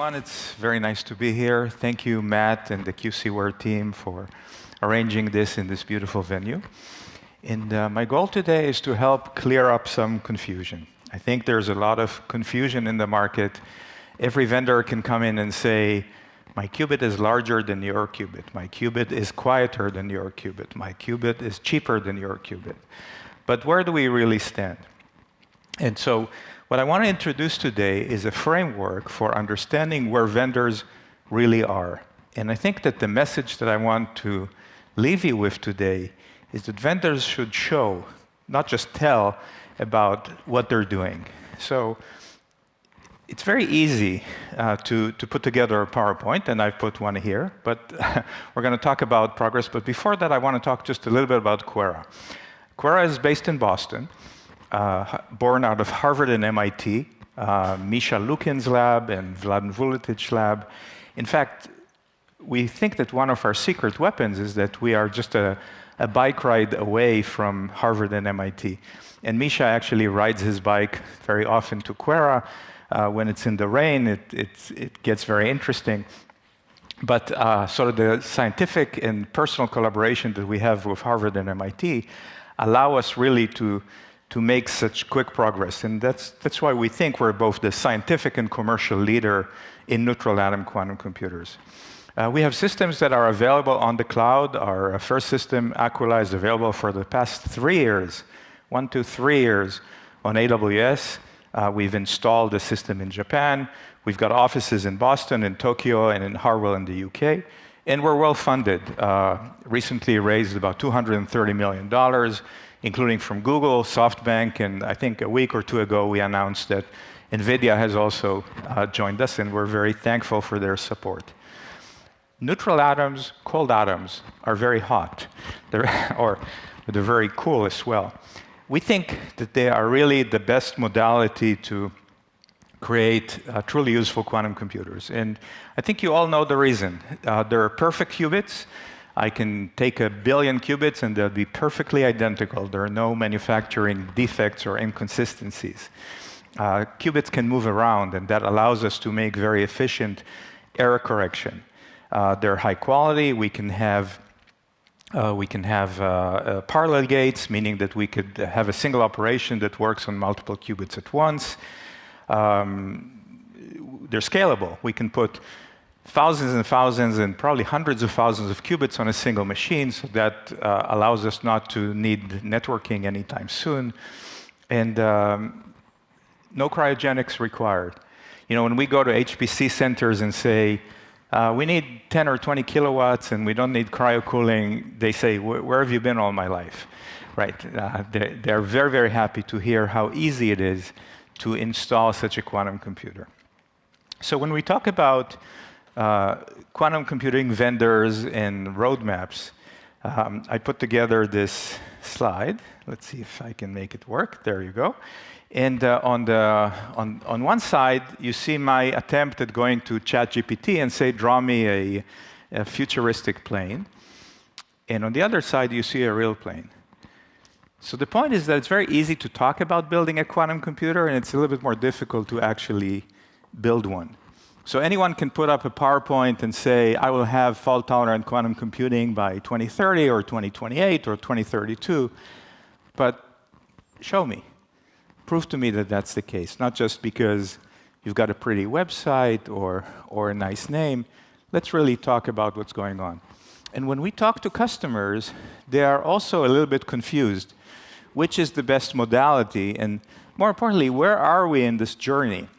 everyone. It's very nice to be here. Thank you, Matt and the QuEra team for arranging this in this beautiful venue. And my goal today is to help clear up some confusion. I think there's a lot of confusion in the market. Every vendor can come in and say, my qubit is larger than your qubit. My qubit is quieter than your qubit. My qubit is cheaper than your qubit. But where do we really stand? And so what I want to introduce today is a framework for understanding where vendors really are. And I think that the message that I want to leave you with today is that vendors should show, not just tell, about what they're doing. So it's very easy to put together a PowerPoint, and I've put one here, but we're going to talk about progress. But before that, I want to talk just a little bit about QuEra. QuEra is based in Boston, born out of Harvard and MIT, Misha Lukin's lab and Vladan Vuletic's lab. In fact, we think that one of our secret weapons is that we are just a bike ride away from Harvard and MIT. And Misha actually rides his bike very often to QuEra. When it's in the rain, it gets very interesting. But sort of the scientific and personal collaboration that we have with Harvard and MIT allow us really to make such quick progress. And that's why we think we're both the scientific and commercial leader in neutral atom quantum computers. We have systems that are available on the cloud. Our first system, Aquila, is available for the past 3 years, 1 to 3 years, on AWS. We've installed the system in Japan. We've got offices in Boston, in Tokyo, and in Harwell in the UK. And we're well funded. Recently raised about $230 million, including from Google, SoftBank, and I think a week or two ago we announced that NVIDIA has also joined us, and we're very thankful for their support. Neutral atoms, cold atoms, are very hot, they're very cool as well. We think that they are really the best modality to create truly useful quantum computers. And I think you all know the reason. They're perfect qubits. I can take 1 billion qubits and they'll be perfectly identical. There are no manufacturing defects or inconsistencies. Qubits can move around, and that allows us to make very efficient error correction. They're high quality. We can have parallel gates, meaning that we could have a single operation that works on multiple qubits at once. They're scalable. We can put thousands and thousands and probably hundreds of thousands of qubits on a single machine, so that allows us not to need networking anytime soon. And no cryogenics required. You know, when we go to HPC centers and say, we need 10 or 20 kilowatts and we don't need cryocooling, they say, where have you been all my life? Right? They're very, very happy to hear how easy it is to install such a quantum computer. So when we talk about quantum computing vendors and roadmaps, I put together this slide. Let's see if I can make it work. There you go. And on one side, you see my attempt at going to ChatGPT and say, draw me a futuristic plane. And on the other side, you see a real plane. So the point is that it's very easy to talk about building a quantum computer, and it's a little bit more difficult to actually build one. So anyone can put up a PowerPoint and say, I will have fault-tolerant quantum computing by 2030 or 2028 or 2032. But show me. Prove to me that that's the case, not just because you've got a pretty website or a nice name. Let's really talk about what's going on. And when we talk to customers, they are also a little bit confused. Which is the best modality? And more importantly, where are we in this journey?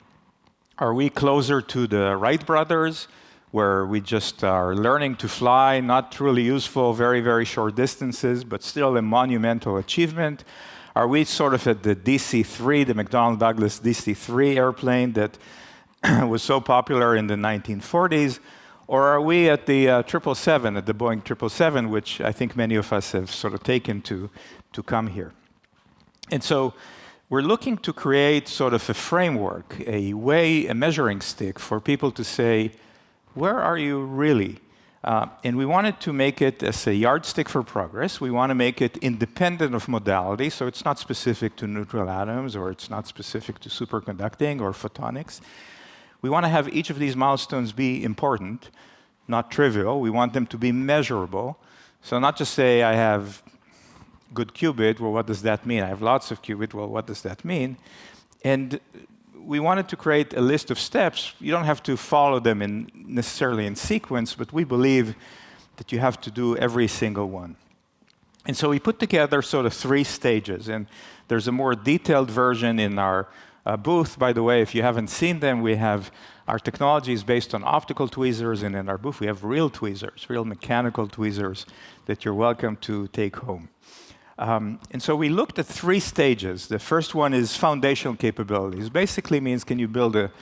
Are we closer to the Wright brothers, where we just are learning to fly, not truly useful, very, very short distances, but still a monumental achievement? Are we sort of at the DC-3, the McDonnell Douglas DC-3 airplane that was so popular in the 1940s? Or are we at the 777, at the Boeing 777, which I think many of us have sort of taken to come here? And so we're looking to create sort of a framework, a measuring stick for people to say, where are you really? And we wanted to make it as a yardstick for progress. We want to make it independent of modality, so it's not specific to neutral atoms, or it's not specific to superconducting or photonics. we want to have each of these milestones be important, not trivial. We want them to be measurable. So not just say, I have good qubit, well, what does that mean? I have lots of qubit, well, what does that mean? And we wanted to create a list of steps. You don't have to follow them necessarily in sequence, but we believe that you have to do every single one. And so we put together sort of 3 stages, and there's a more detailed version in our booth. By the way, if you haven't seen them, we have our technology is based on optical tweezers, and in our booth we have real tweezers, real mechanical tweezers that you're welcome to take home. And so we looked at 3 stages. The first one is foundational capabilities. Basically means can you build a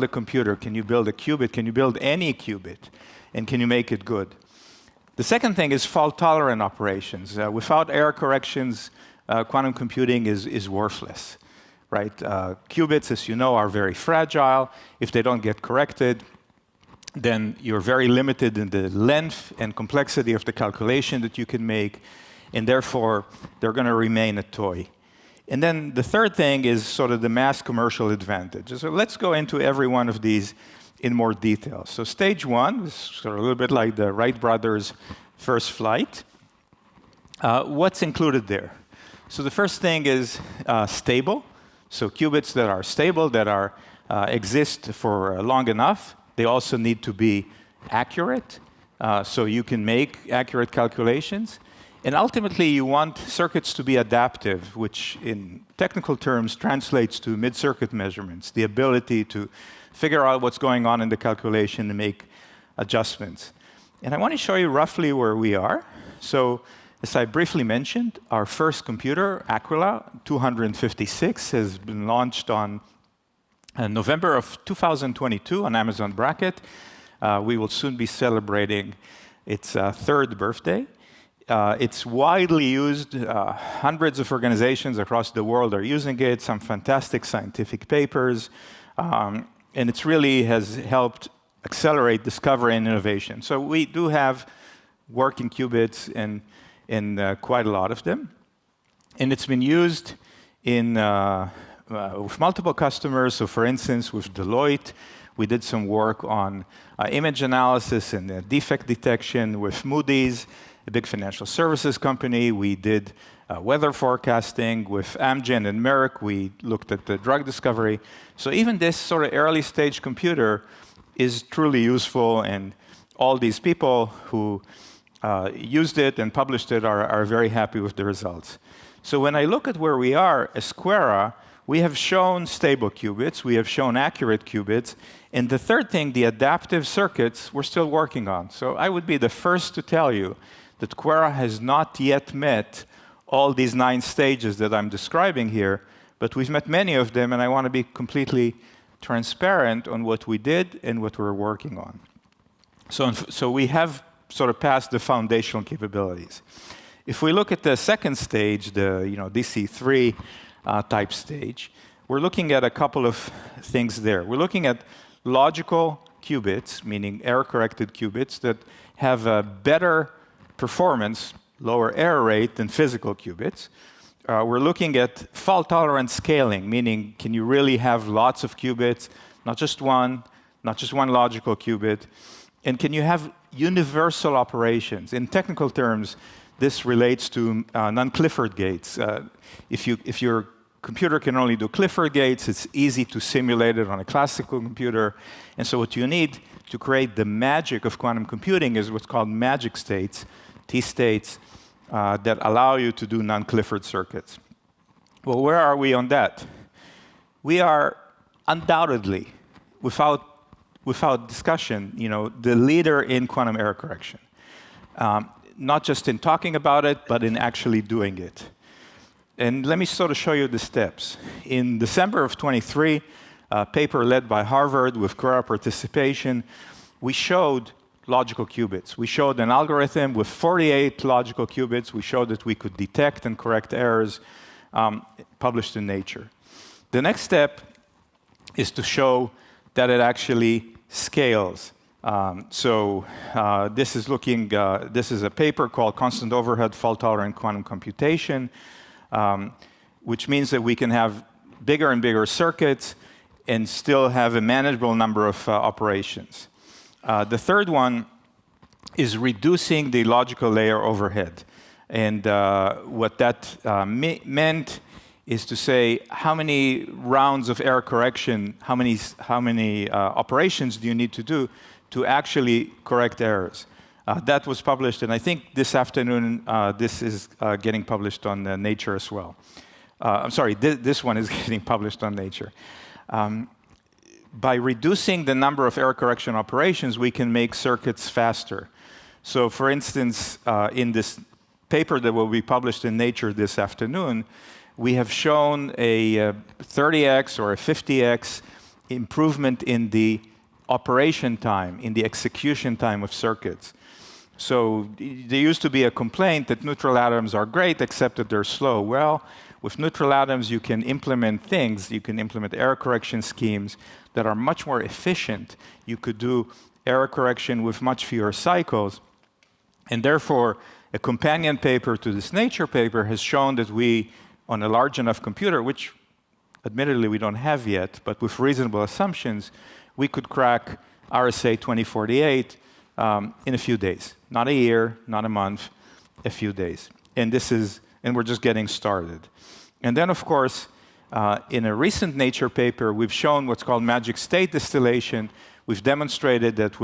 computer? Can you build a qubit? Can you build any qubit? And can you make it good? The second thing is fault-tolerant operations. Without error corrections, quantum computing is worthless, right? Qubits, as you know, are very fragile. If they don't get corrected, then you're very limited in the length and complexity of the calculation that you can make, and therefore, they're going to remain a toy. And then the third thing is sort of the mass commercial advantage. So let's go into every one of these in more detail. So stage 1 is sort of a little bit like the Wright brothers' first flight. What's included there? So the first thing is stable. So qubits that are stable, that exist for long enough. They also need to be accurate, so you can make accurate calculations. And ultimately, you want circuits to be adaptive, which in technical terms translates to mid-circuit measurements, the ability to figure out what's going on in the calculation and make adjustments. And I want to show you roughly where we are. So as I briefly mentioned, our first computer, Aquila 256, has been launched on November of 2022 on Amazon Bracket. We will soon be celebrating its 3rd birthday. It's widely used. Hundreds of organizations across the world are using it, some fantastic scientific papers, and it really has helped accelerate discovery and innovation. So we do have working qubits in quite a lot of them. And it's been used with multiple customers. So for instance, with Deloitte, we did some work on image analysis and defect detection. With Moody's, a big financial services company, we did weather forecasting. With Amgen and Merck, we looked at the drug discovery. So even this sort of early stage computer is truly useful, and all these people who used it and published it are very happy with the results. So when I look at where we are as QuEra, we have shown stable qubits, we have shown accurate qubits, and the third thing, the adaptive circuits, we're still working on. So I would be the first to tell you that QuEra has not yet met all these 9 stages that I'm describing here, but we've met many of them, and I want to be completely transparent on what we did and what we're working on. So we have sort of passed the foundational capabilities. If we look at the second stage, the DC3 type stage, we're looking at a couple of things there. We're looking at logical qubits, meaning error-corrected qubits, that have a better performance, lower error rate than physical qubits. We're looking at fault-tolerant scaling, meaning can you really have lots of qubits, not just one logical qubit, and can you have universal operations? In technical terms, this relates to non-Clifford gates. If your computer can only do Clifford gates, it's easy to simulate it on a classical computer. And so what you need to create the magic of quantum computing is what's called magic states, T-states, that allow you to do non-Clifford circuits. Well, where are we on that? We are undoubtedly, without discussion, the leader in quantum error correction. Not just in talking about it, but in actually doing it. And let me sort of show you the steps. In December of 23, a paper led by Harvard with QuEra participation, we showed logical qubits. We showed an algorithm with 48 logical qubits. We showed that we could detect and correct errors, published in Nature. The next step is to show that it actually scales. This is a paper called Constant Overhead Fault-Tolerant Quantum Computation, which means that we can have bigger and bigger circuits and still have a manageable number of operations. The third one is reducing the logical layer overhead. And what that meant is to say, how many rounds of error correction, how many operations do you need to do to actually correct errors? That was published, and I think this afternoon this is getting published on Nature as well. I'm sorry, this one is getting published on Nature. By reducing the number of error correction operations, we can make circuits faster. So for instance, in this paper that will be published in Nature this afternoon, we have shown a 30x or a 50x improvement in the operation time, in the execution time of circuits. So there used to be a complaint that neutral atoms are great, except that they're slow. Well, with neutral atoms, you can implement things. You can implement error correction schemes that are much more efficient. You could do error correction with much fewer cycles. And therefore, a companion paper to this Nature paper has shown that we, on a large enough computer, which admittedly we don't have yet, but with reasonable assumptions, we could crack RSA 2048 in a few days. Not a year, not a month, a few days. And we're just getting started. And then, of course, in a recent Nature paper, we've shown what's called magic state distillation. We've demonstrated that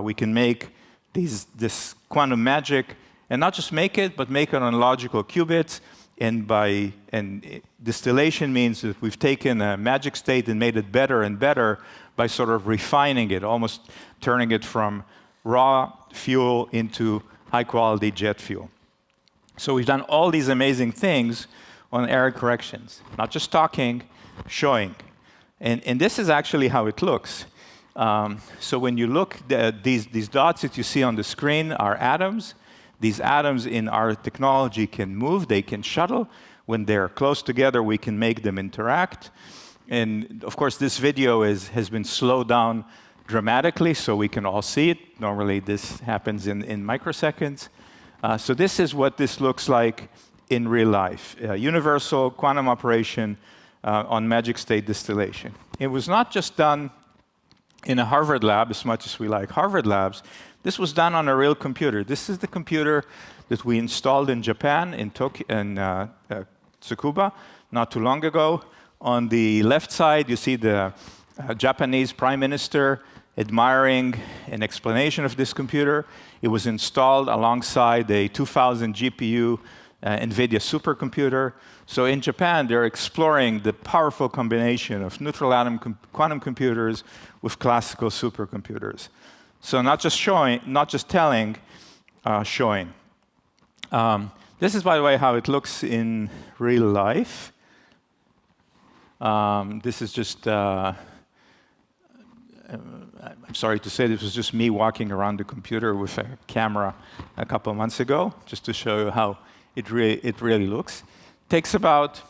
we can make this quantum magic, and not just make it, but make it on logical qubits. And distillation means that we've taken a magic state and made it better and better by sort of refining it, almost turning it from raw fuel into high-quality jet fuel. So we've done all these amazing things on error corrections, not just talking, showing. And this is actually how it looks. So when you look, these dots that you see on the screen are atoms. These atoms in our technology can move, they can shuttle. When they're close together, we can make them interact. And of course, this video has been slowed down dramatically so we can all see it. Normally, this happens in microseconds. So this is what this looks like in real life. Universal quantum operation on magic state distillation. It was not just done in a Harvard lab, as much as we like Harvard labs. This was done on a real computer. This is the computer that we installed in Japan, in Tsukuba, not too long ago. On the left side, you see the Japanese prime minister admiring an explanation of this computer. It was installed alongside a 2000 GPU NVIDIA supercomputer. So in Japan, they're exploring the powerful combination of neutral atom quantum computers with classical supercomputers. So not just showing, not just telling, showing. This is, by the way, how it looks in real life. This is just, I'm sorry to say, this was just me walking around the computer with a camera a couple of months ago, just to show you how it really looks. Takes about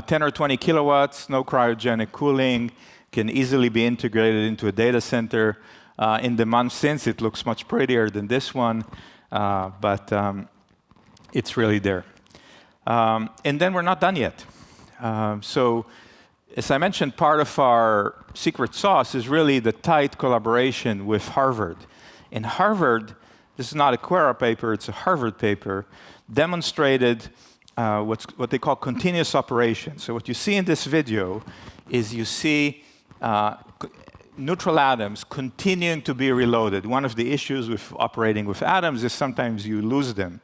10 or 20 kilowatts, no cryogenic cooling, can easily be integrated into a data center. In the months since, it looks much prettier than this one, but it's really there. And then we're not done yet. So, as I mentioned, part of our secret sauce is really the tight collaboration with Harvard. In Harvard, this is not a QuEra paper, it's a Harvard paper, demonstrated what they call continuous operation. So what you see in this video is you see neutral atoms continuing to be reloaded. One of the issues with operating with atoms is sometimes you lose them.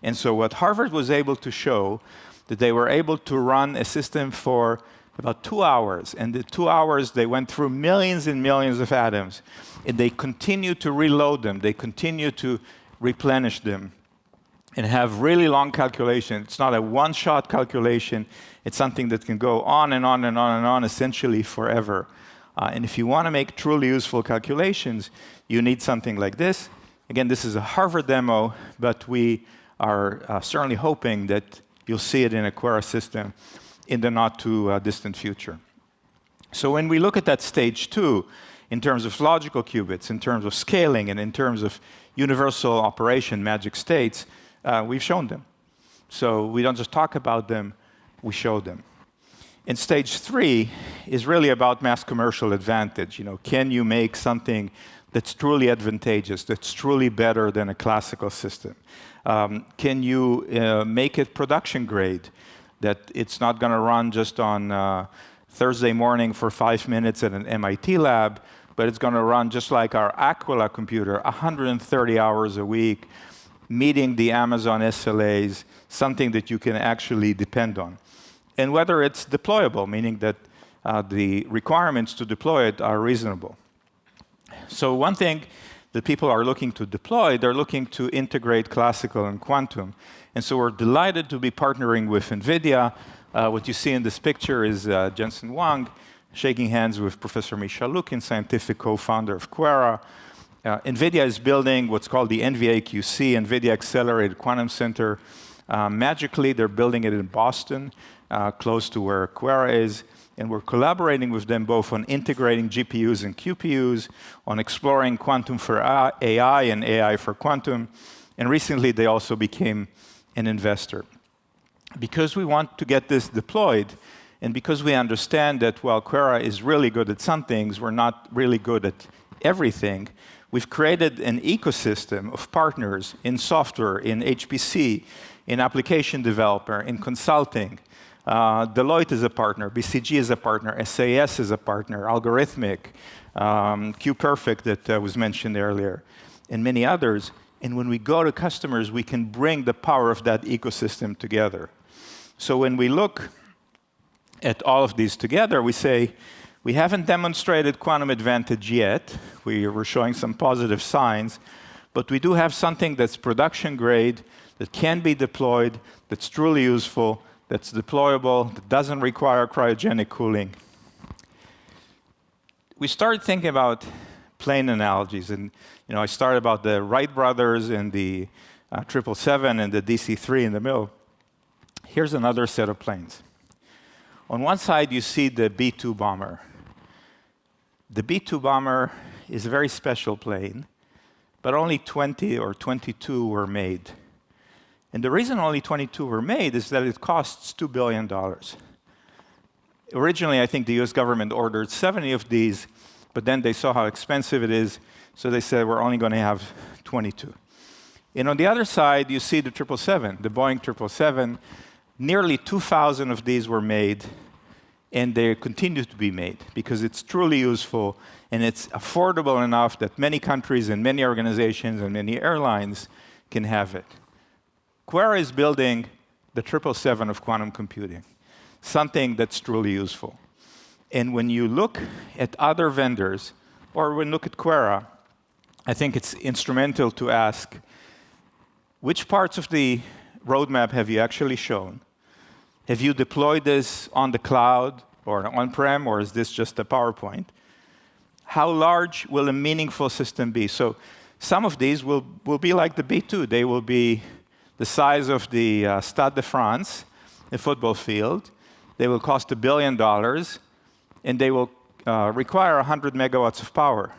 And so what Harvard was able to show, that they were able to run a system for about 2 hours. And the 2 hours, they went through millions and millions of atoms. And they continue to reload them. They continue to replenish them and have really long calculations. It's not a one-shot calculation. It's something that can go on and on and on and on, essentially forever. And if you want to make truly useful calculations, you need something like this. Again, this is a Harvard demo, but we are certainly hoping that you'll see it in a QuEra system in the not-too-distant future. So when we look at that stage 2, in terms of logical qubits, in terms of scaling, and in terms of universal operation, magic states, we've shown them. So we don't just talk about them, we show them. And stage 3 is really about mass commercial advantage. Can you make something that's truly advantageous, that's truly better than a classical system? Can you make it production grade, that it's not going to run just on Thursday morning for 5 minutes at an MIT lab, but it's going to run just like our Aquila computer, 130 hours a week, meeting the Amazon SLAs, something that you can actually depend on. And whether it's deployable, meaning that the requirements to deploy it are reasonable. So one thing that people are looking to deploy, they're looking to integrate classical and quantum. And so we're delighted to be partnering with NVIDIA. What you see in this picture is Jensen Huang shaking hands with Professor Misha Lukin, scientific co-founder of QuEra. NVIDIA is building what's called the NVAQC, NVIDIA Accelerated Quantum Center. Magically, they're building it in Boston, close to where QuEra is. And we're collaborating with them both on integrating GPUs and QPUs, on exploring quantum for AI and AI for quantum. And recently, they also became an investor. Because we want to get this deployed, and because we understand that while QuEra is really good at some things, we're not really good at everything, we've created an ecosystem of partners in software, in HPC, in application developer, in consulting. Deloitte is a partner, BCG is a partner, SAS is a partner, Algorithmic, QPerfect that was mentioned earlier, and many others. And when we go to customers, we can bring the power of that ecosystem together. So when we look at all of these together, we say, we haven't demonstrated quantum advantage yet. We're showing some positive signs, but we do have something that's production grade, that can be deployed, that's truly useful, that's deployable, that doesn't require cryogenic cooling. We started thinking about plane analogies, and I started about the Wright brothers and the 777 and the DC-3 in the middle. Here's another set of planes. On one side, you see the B-2 bomber. The B-2 bomber is a very special plane, but only 20 or 22 were made. And the reason only 22 were made is that it costs $2 billion. Originally, I think the US government ordered 70 of these, but then they saw how expensive it is, so they said, we're only going to have 22. And on the other side, you see the 777, the Boeing 777. Nearly 2,000 of these were made, and they continue to be made because it's truly useful and it's affordable enough that many countries and many organizations and many airlines can have it. QuEra is building the 777 of quantum computing, something that's truly useful. And when you look at other vendors, or when you look at QuEra, I think it's instrumental to ask, which parts of the roadmap have you actually shown? Have you deployed this on the cloud or on-prem, or is this just a PowerPoint? How large will a meaningful system be? So some of these will be like the B-2. They will be the size of the Stade de France, a football field. They will cost $1 billion, and they will require 100 megawatts of power.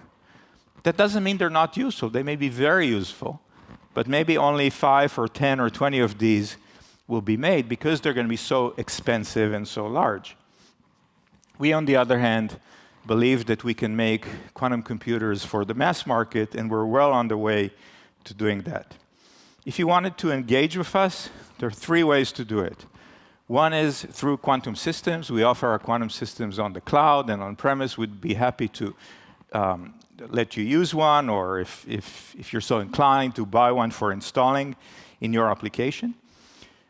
That doesn't mean they're not useful. They may be very useful, but maybe only 5 or 10 or 20 of these will be made because they're going to be so expensive and so large. We, on the other hand, believe that we can make quantum computers for the mass market, and we're well on the way to doing that. If you wanted to engage with us, there are 3 ways to do it. One is through quantum systems. We offer our quantum systems on the cloud and on-premise. We'd be happy to let you use one, or if you're so inclined, to buy one for installing in your application.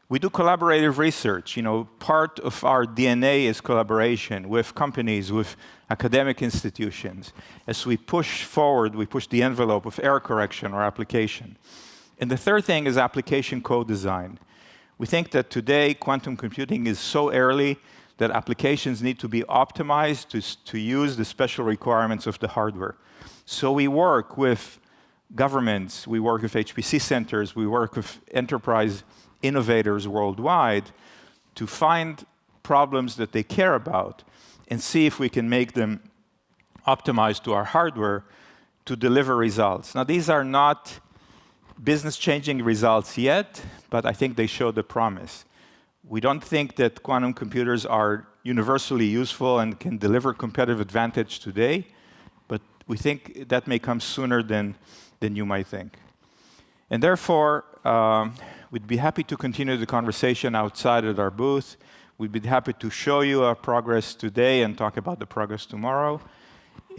We do collaborative research. Part of our DNA is collaboration with companies, with academic institutions. As we push forward, we push the envelope of error correction or application. And the third thing is application co-design. We think that today quantum computing is so early that applications need to be optimized to use the special requirements of the hardware. So we work with governments, we work with HPC centers, we work with enterprise innovators worldwide to find problems that they care about and see if we can make them optimized to our hardware to deliver results. Now, these are not business-changing results yet, but I think they show the promise. We don't think that quantum computers are universally useful and can deliver competitive advantage today, but we think that may come sooner than you might think. And therefore, we'd be happy to continue the conversation outside at our booth. We'd be happy to show you our progress today and talk about the progress tomorrow.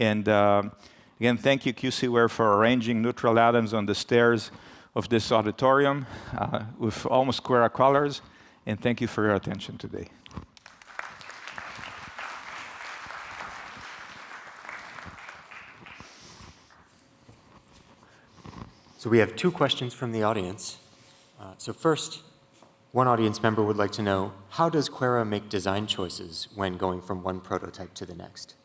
And again, thank you, QCware, for arranging neutral atoms on the stairs of this auditorium with almost QuEra colors. And thank you for your attention today. So we have 2 questions from the audience. So first, one audience member would like to know, how does QuEra make design choices when going from one prototype to the next?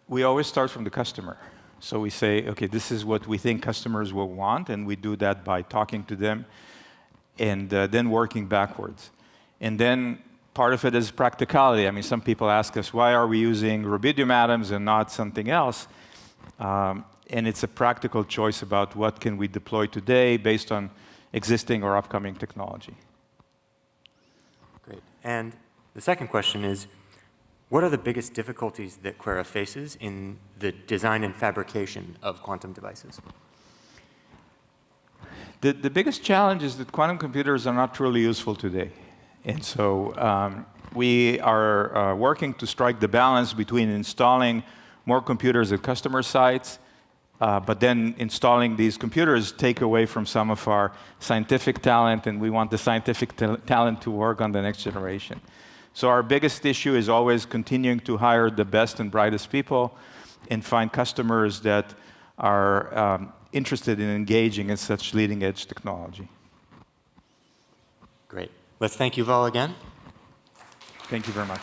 We always start from the customer. So we say, OK, this is what we think customers will want, and we do that by talking to them and then working backwards. And then part of it is practicality. I mean, some people ask us, why are we using rubidium atoms and not something else? And it's a practical choice about what can we deploy today based on existing or upcoming technology. Great. And the second question is, what are the biggest difficulties that QuEra faces in the design and fabrication of quantum devices? The biggest challenge is that quantum computers are not truly useful today. And so we are working to strike the balance between installing more computers at customer sites, but then installing these computers take away from some of our scientific talent, and we want the scientific talent to work on the next generation. So our biggest issue is always continuing to hire the best and brightest people and find customers that are interested in engaging in such leading-edge technology. Great. Let's thank Yuval again. Thank you very much.